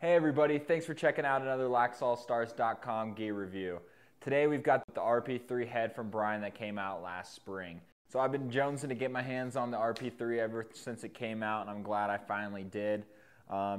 Hey everybody, thanks for checking out another LacrosseAllStars.com gear review. Today we've got the RP3 head from Brine that came out last spring. So I've been jonesing to get my hands on the RP3 ever since it came out, and I'm glad I finally did.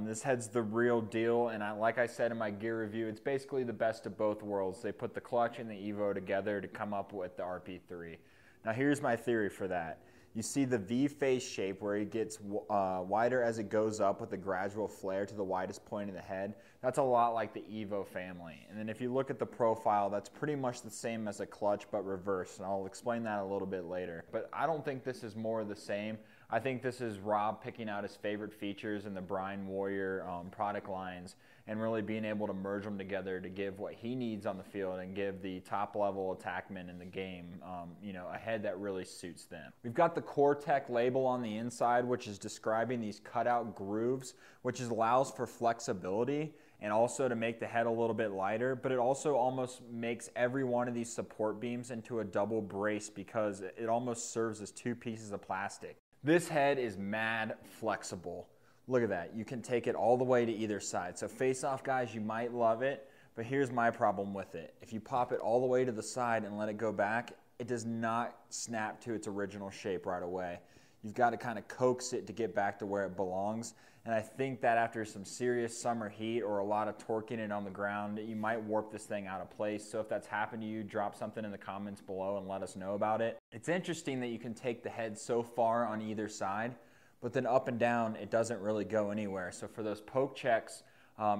This head's the real deal, and like I said in my gear review, it's basically the best of both worlds. They put the clutch and the Evo together to come up with the RP3. Now here's my theory for that. You see the V face shape where it gets wider as it goes up with a gradual flare to the widest point in the head. That's a lot like the Evo family. And then if you look at the profile, that's pretty much the same as a clutch but reversed. And I'll explain that a little bit later. But I don't think this is more of the same. I think this is Rob picking out his favorite features in the Brine Warrior product lines and really being able to merge them together to give what he needs on the field and give the top level attackmen in the game a head that really suits them. We've got the Core-Tech label on the inside, which is describing these cutout grooves, which allows for flexibility and also to make the head a little bit lighter, but it also almost makes every one of these support beams into a double brace because it almost serves as two pieces of plastic. This head is mad flexible. Look at that. You can take it all the way to either side. So face-off guys, you might love it, but here's my problem with it. If you pop it all the way to the side and let it go back, it does not snap to its original shape right away. You've got to kind of coax it to get back to where it belongs. And I think that after some serious summer heat or a lot of torquing it on the ground, you might warp this thing out of place. So if that's happened to you, drop something in the comments below and let us know about it. It's interesting that you can take the head so far on either side, but then up and down, it doesn't really go anywhere. So for those poke checks,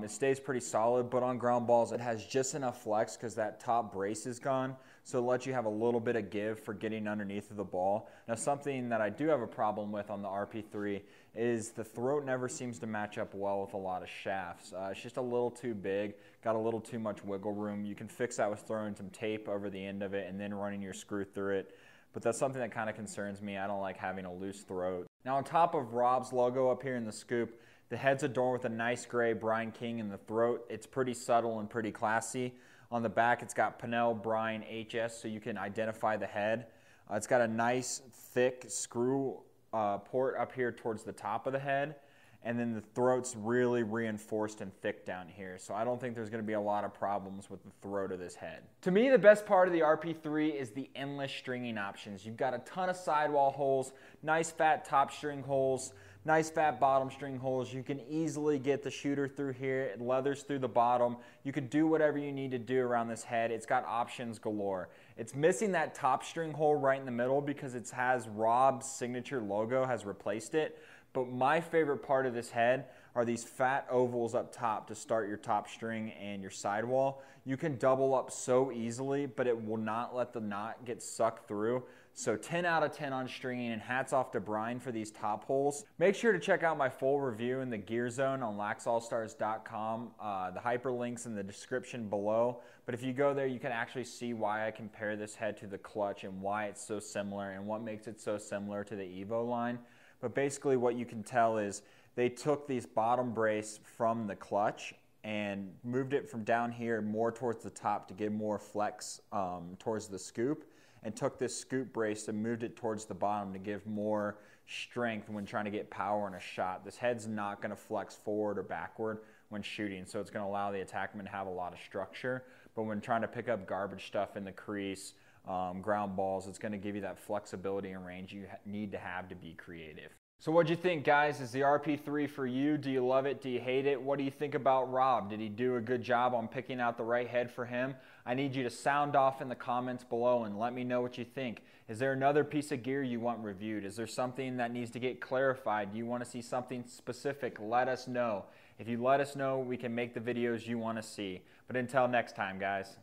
it stays pretty solid, but on ground balls, it has just enough flex because that top brace is gone. So it lets you have a little bit of give for getting underneath of the ball. Now, something that I do have a problem with on the RP3 is the throat never seems to match up well with a lot of shafts. It's just a little too big, got a little too much wiggle room. You can fix that with throwing some tape over the end of it and then running your screw through it. But that's something that kind of concerns me. I don't like having a loose throat. Now, on top of Rob's logo up here in the scoop, the head's adorned with a nice gray Brine King in the throat. It's pretty subtle and pretty classy. On the back, it's got Pannell Brine HS, so you can identify the head. It's got a nice, thick screw port up here towards the top of the head. And then the throat's really reinforced and thick down here. So I don't think there's going to be a lot of problems with the throat of this head. To me, the best part of the RP3 is the endless stringing options. You've got a ton of sidewall holes, nice fat top string holes, nice fat bottom string holes. You can easily get the shooter through here. It leathers through the bottom. You can do whatever you need to do around this head. It's got options galore. It's missing that top string hole right in the middle because it has Rob's signature logo has replaced it. But my favorite part of this head are these fat ovals up top to start your top string and your sidewall. You can double up so easily, but it will not let the knot get sucked through. So 10 out of 10 on stringing, and hats off to Brine for these top holes. Make sure to check out my full review in the gear zone on LacrosseAllStars.com. The hyperlink's in the description below. But if you go there, you can actually see why I compare this head to the clutch and why it's so similar and what makes it so similar to the Evo line. But basically what you can tell is they took these bottom brace from the clutch and moved it from down here more towards the top to give more flex towards the scoop, and took this scoop brace and moved it towards the bottom to give more strength when trying to get power in a shot. This head's not going to flex forward or backward when shooting, so it's going to allow the attackman to have a lot of structure. But when trying to pick up garbage stuff in the crease, ground balls, it's going to give you that flexibility and range you need to have to be creative. So what'd you think, guys? Is the RP3 for you? Do you love it? Do you hate it? What do you think about Rob? Did he do a good job on picking out the right head for him? I need you to sound off in the comments below and let me know what you think. Is there another piece of gear you want reviewed? Is there something that needs to get clarified? Do you want to see something specific? Let us know. If you let us know, we can make the videos you want to see. But until next time, guys.